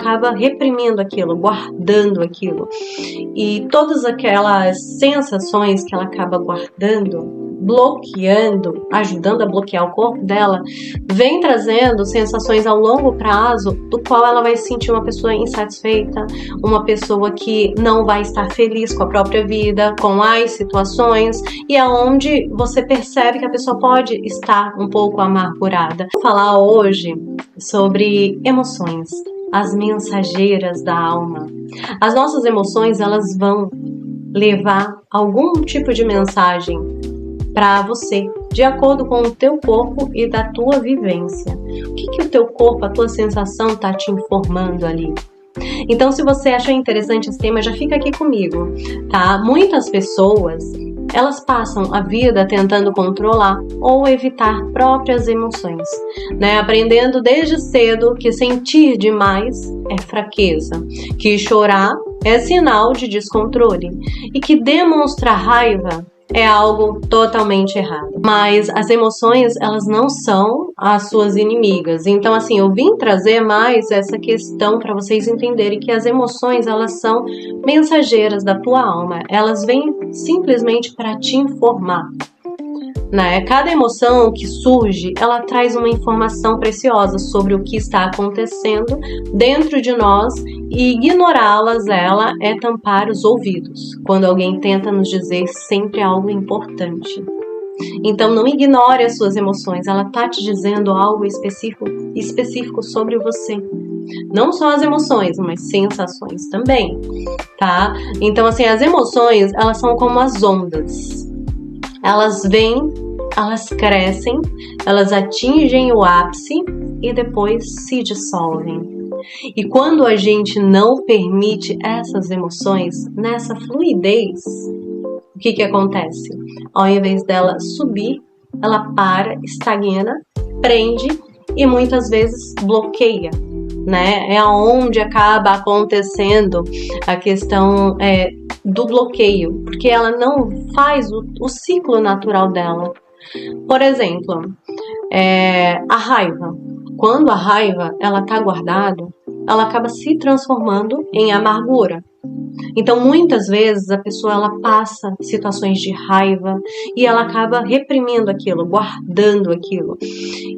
acaba reprimindo aquilo, guardando aquilo. E todas aquelas sensações que ela acaba guardando, bloqueando, ajudando a bloquear o corpo dela, vem trazendo sensações ao longo prazo, do qual ela vai se sentir uma pessoa insatisfeita, uma pessoa que não vai estar feliz com a própria vida, com as situações, e aonde você percebe que a pessoa pode estar um pouco amargurada. Vou falar hoje sobre emoções, as mensageiras da alma. As nossas emoções, elas vão levar algum tipo de mensagem para você, de acordo com o teu corpo e da tua vivência. O que o teu corpo, a tua sensação está te informando ali? Então, se você achou interessante esse tema, já fica aqui comigo, tá? Muitas pessoas, elas passam a vida tentando controlar ou evitar próprias emoções, né? Aprendendo desde cedo que sentir demais é fraqueza, que chorar é sinal de descontrole e que demonstrar raiva é algo totalmente errado. Mas as emoções, elas não são as suas inimigas. Então, assim, eu vim trazer mais essa questão para vocês entenderem que as emoções, elas são mensageiras da tua alma. Elas vêm simplesmente para te informar, né? Cada emoção que surge, ela traz uma informação preciosa sobre o que está acontecendo dentro de nós, e ignorá-las, ela é tampar os ouvidos quando alguém tenta nos dizer sempre algo importante. Então não ignore as suas emoções, ela está te dizendo algo específico sobre você. Não só as emoções, mas sensações também, tá? Então, assim, as emoções, elas são como as ondas. Elas vêm, elas crescem, elas atingem o ápice e depois se dissolvem. E quando a gente não permite essas emoções nessa fluidez, o que acontece? Ao invés dela subir, ela para, estagna, prende e muitas vezes bloqueia, né? É onde acaba acontecendo a questão do bloqueio, porque ela não faz o ciclo natural dela. Por exemplo, a raiva. Quando a raiva ela está guardada, ela acaba se transformando em amargura. Então, muitas vezes, a pessoa ela passa situações de raiva e ela acaba reprimindo aquilo, guardando aquilo.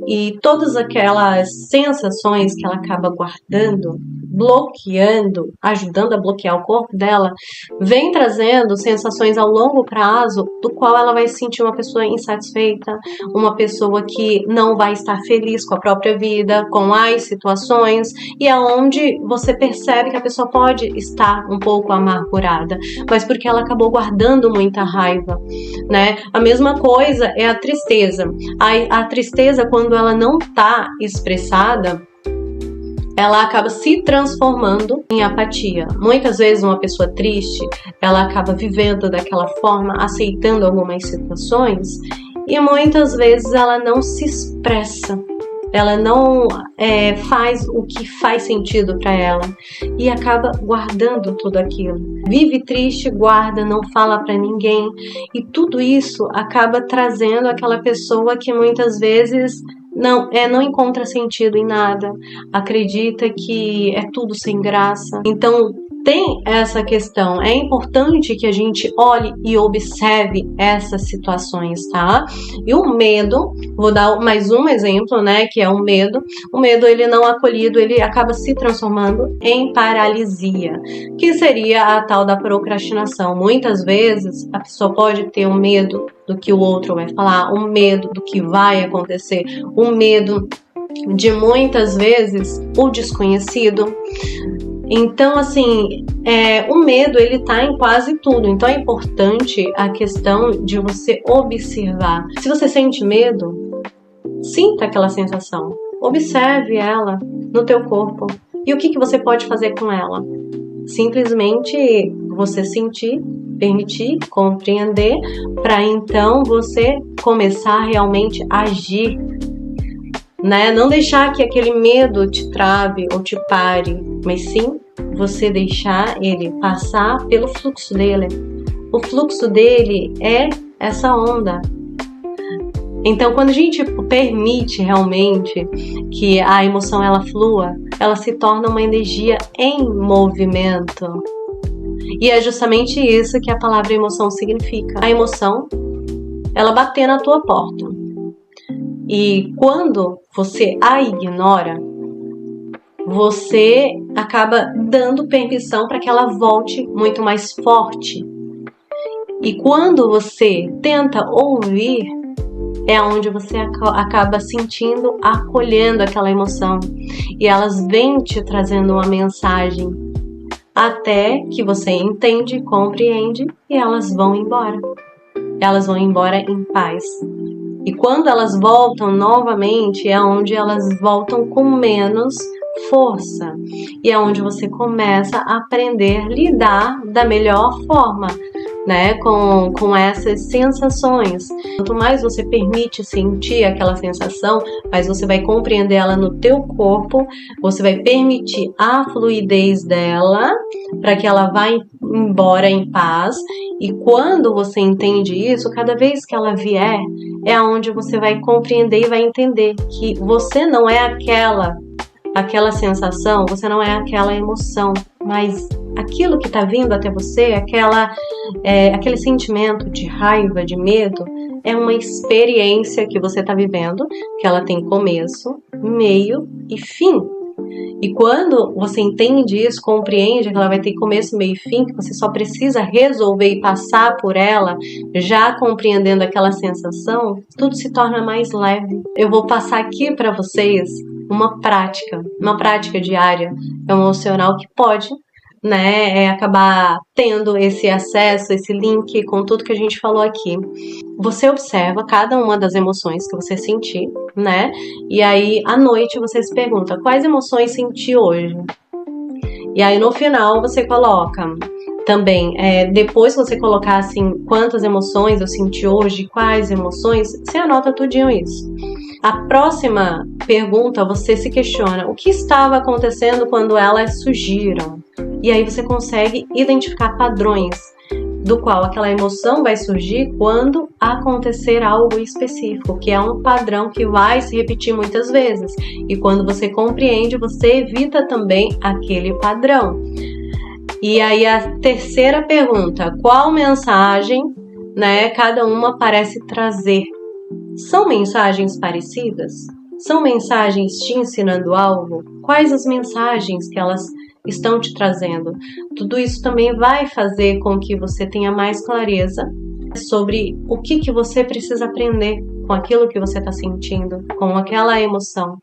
E todas aquelas sensações que ela acaba guardando, bloqueando, ajudando a bloquear o corpo dela, vem trazendo sensações ao longo prazo, do qual ela vai se sentir uma pessoa insatisfeita, uma pessoa que não vai estar feliz com a própria vida, com as situações, e aonde você percebe que a pessoa pode estar um pouco amargurada, mas porque ela acabou guardando muita raiva, né? A mesma coisa é a tristeza. A tristeza, quando ela não está expressada, ela acaba se transformando em apatia. Muitas vezes uma pessoa triste, ela acaba vivendo daquela forma, aceitando algumas situações, e muitas vezes ela não se expressa. Ela não faz o que faz sentido para ela e acaba guardando tudo aquilo. Vive triste, guarda, não fala para ninguém, e tudo isso acaba trazendo aquela pessoa que muitas vezes não encontra sentido em nada, acredita que é tudo sem graça. Então tem essa questão, é importante que a gente olhe e observe essas situações, tá? E o medo, vou dar mais um exemplo, né, que é o medo. O medo, ele não acolhido, ele acaba se transformando em paralisia, que seria a tal da procrastinação. Muitas vezes a pessoa pode ter um medo do que o outro vai falar, um medo do que vai acontecer, um medo de muitas vezes o desconhecido. Então, assim, o medo, ele tá em quase tudo. Então, é importante a questão de você observar. Se você sente medo, sinta aquela sensação. Observe ela no teu corpo. E o que você pode fazer com ela? Simplesmente você sentir, permitir, compreender, para então você começar realmente a agir, né? Não deixar que aquele medo te trave ou te pare, mas sim você deixar ele passar pelo fluxo dele. O fluxo dele é essa onda. Então, quando a gente permite realmente que a emoção ela flua, ela se torna uma energia em movimento. E é justamente isso que a palavra emoção significa. A emoção, ela bater na tua porta. E quando você a ignora, você acaba dando permissão para que ela volte muito mais forte. E quando você tenta ouvir, é onde você acaba sentindo, acolhendo aquela emoção. E elas vêm te trazendo uma mensagem até que você entende, compreende e elas vão embora. Elas vão embora em paz. E quando elas voltam novamente, é onde elas voltam com menos força. E é onde você começa a aprender a lidar da melhor forma, né, com essas sensações. Quanto mais você permite sentir aquela sensação, mais você vai compreender ela no teu corpo, você vai permitir a fluidez dela para que ela vá embora em paz. E quando você entende isso, cada vez que ela vier, é onde você vai compreender e vai entender que você não é aquela sensação, você não é aquela emoção, mas aquilo que está vindo até você, aquele sentimento de raiva, de medo, é uma experiência que você está vivendo, que ela tem começo, meio e fim. E quando você entende isso, compreende que ela vai ter começo, meio e fim, que você só precisa resolver e passar por ela, já compreendendo aquela sensação, tudo se torna mais leve. Eu vou passar aqui para vocês uma prática diária emocional que pode, né, acabar tendo esse acesso, esse link com tudo que a gente falou aqui. Você observa cada uma das emoções que você sentir, né? E aí, à noite, você se pergunta, quais emoções senti hoje? E aí, no final, você coloca também, depois que você colocar, assim, quantas emoções eu senti hoje, quais emoções, você anota tudinho isso. A próxima pergunta, você se questiona, o que estava acontecendo quando elas surgiram? E aí você consegue identificar padrões do qual aquela emoção vai surgir quando acontecer algo específico, que é um padrão que vai se repetir muitas vezes. E quando você compreende, você evita também aquele padrão. E aí a terceira pergunta, qual mensagem, né, cada uma parece trazer? São mensagens parecidas? São mensagens te ensinando algo? Quais as mensagens que elas estão te trazendo? Tudo isso também vai fazer com que você tenha mais clareza sobre o que você precisa aprender com aquilo que você está sentindo, com aquela emoção.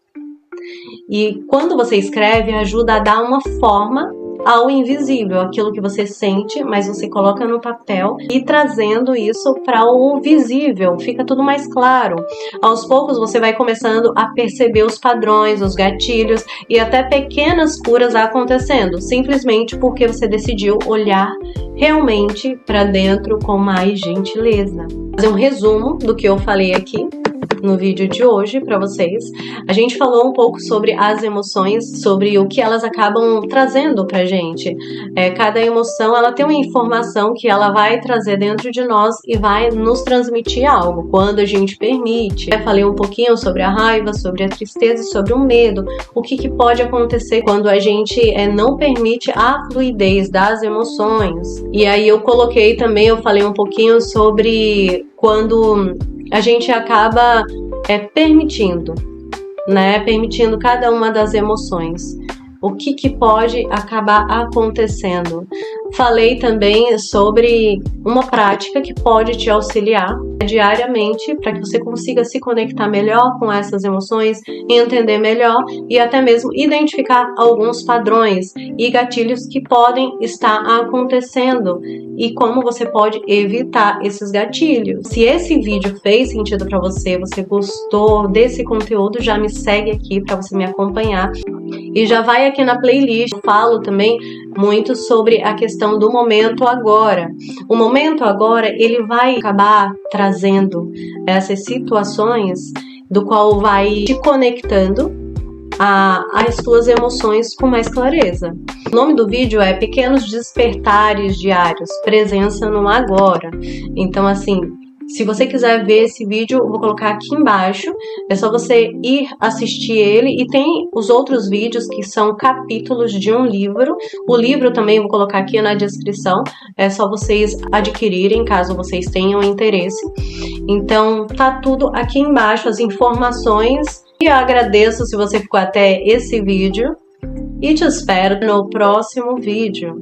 E quando você escreve, ajuda a dar uma forma ao invisível, aquilo que você sente, mas você coloca no papel e trazendo isso para o visível, fica tudo mais claro. Aos poucos você vai começando a perceber os padrões, os gatilhos e até pequenas curas acontecendo, simplesmente porque você decidiu olhar realmente para dentro com mais gentileza. Vou fazer um resumo do que eu falei aqui no vídeo de hoje para vocês. A gente falou um pouco sobre as emoções, sobre o que elas acabam trazendo pra gente. Cada emoção, ela tem uma informação que ela vai trazer dentro de nós e vai nos transmitir algo, quando a gente permite. Eu falei um pouquinho sobre a raiva, sobre a tristeza e sobre o medo. O que pode acontecer quando a gente não permite a fluidez das emoções. E aí eu coloquei também, eu falei um pouquinho sobre quando a gente acaba permitindo, né? Permitindo cada uma das emoções. O que pode acabar acontecendo? Falei também sobre uma prática que pode te auxiliar diariamente para que você consiga se conectar melhor com essas emoções, entender melhor e até mesmo identificar alguns padrões e gatilhos que podem estar acontecendo e como você pode evitar esses gatilhos. Se esse vídeo fez sentido para você, você gostou desse conteúdo, já me segue aqui para você me acompanhar e já vai aqui na playlist. Eu falo também muito sobre a questão do momento agora. O momento agora, ele vai acabar trazendo essas situações do qual vai te conectando às suas emoções com mais clareza. O nome do vídeo é Pequenos Despertares Diários, Presença no Agora. Então, assim, Se você quiser ver esse vídeo, eu vou colocar aqui embaixo. É só você ir assistir ele. E tem os outros vídeos que são capítulos de um livro. O livro também eu vou colocar aqui na descrição. É só vocês adquirirem, caso vocês tenham interesse. Então, tá tudo aqui embaixo, as informações. E eu agradeço se você ficou até esse vídeo. E te espero no próximo vídeo.